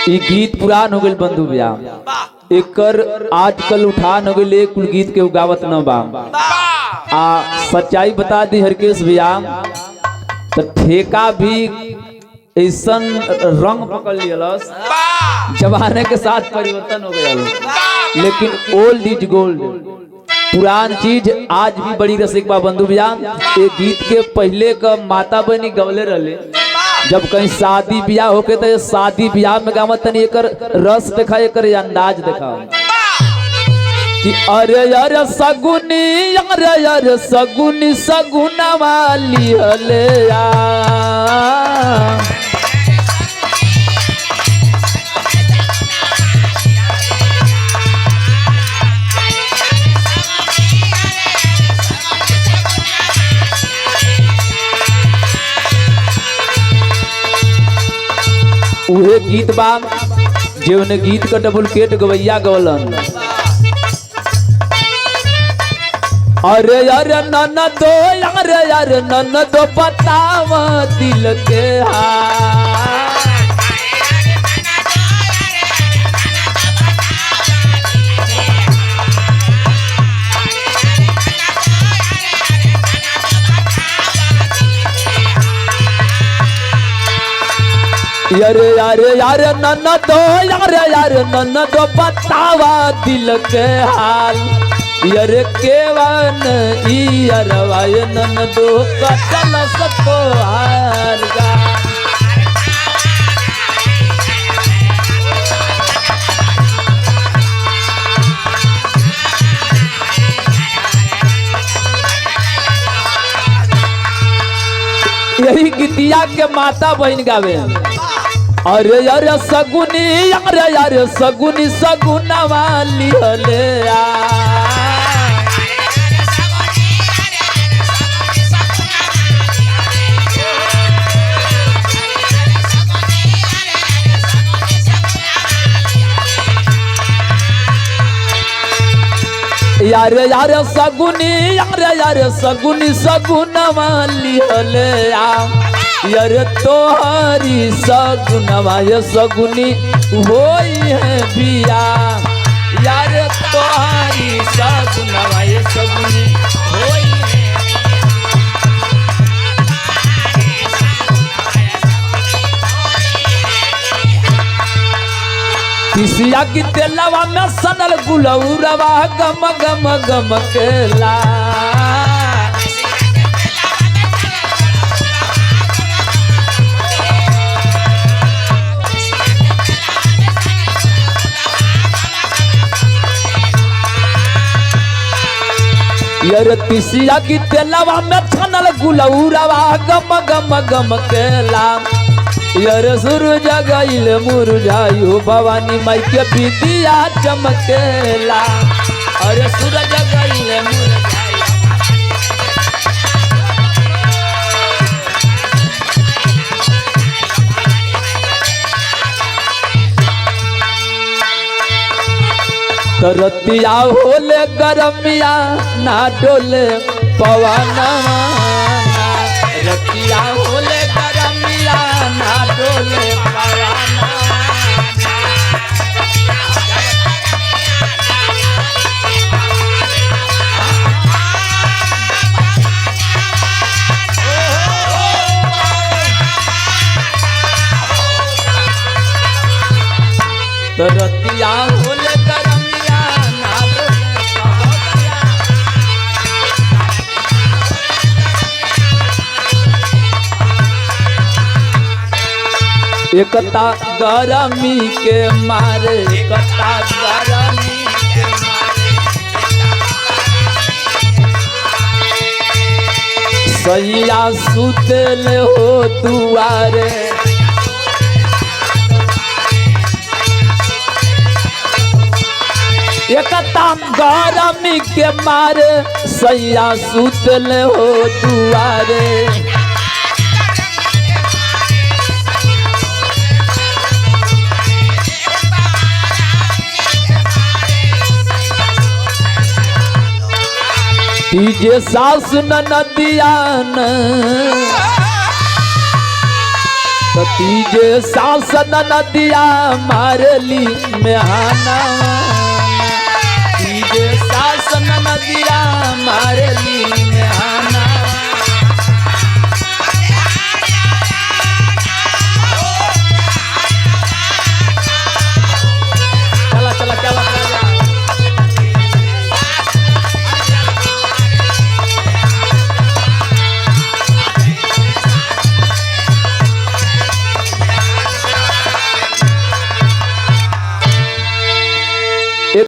ये गीत पुरान हो गए बंधु भैया, एकर आजकल उठान हो गए, कुल गीत के उगावत न बा। सच्चाई बता दी हरकेश भैया, तो ठेका भी ऐसा रंग पकड़ लियलस, जमाने के साथ परिवर्तन हो गया, लेकिन ओल्ड इज गोल्ड। पुरान चीज आज भी बड़ी रसिक बा बंधु भैया। ये गीत के पहले का माता बहनी गवले रहे, जब कहीं शादी ब्याह होके तो शादी ब्याह में गावत तनी एकर रस देखा, एकर अंदाज देखा कि अरे अरे सगुनी, अरे अरे सगुनी सगुना वाली हले उहे गीत बा जे गीत का डुप्लीकेट गवैया गवलन। अरे अरे ननदो, अरे अरे ननदो बताव दिल के हाल। यारे यारे यारे ननदो, यारे यारे ननदो बतावा दिल के हाल। यारे केवन यारवाय ननदो कटल सको हार गा। यही गीतिया के माता बहन गावे। अरे अरे सगुनी, अरे अरे सगुनी सगुना वाली हले यारे यारे सगुनी, यारे यारे सगुनी सगुना वाली हले यार तोहरी सगुनवा ये सगुनी होई है बिया। यार तोहरी सगुनवा ये सगुनी होई है किसिया की तेलवा में सनल गुलौरवा गम गम गम केला। यार तिसिया की तेलवा में छनल गुलौरवा गम गम गम केला। यार सूरज गइल मुरझायो भवानी माई के बिटिया चमकेला। अरे सूरज गइल मुरझायो तरतिया होले गरमिया ना डोले पवना। रतिया होले गरमिया ना डोले पवना। तरतिया होले गरमिया ना डोले पवना। एकता गरमी के मारे, एकता गरमी के मारे सैया सुतल हो दुआरे। एकता गरमी के मारे सैया सुतल हो दुआरे। तीजे सास नदिया न तो तीजे सासन नदिया मारली मेहाना तीजे सासन नदिया मारली मेहाना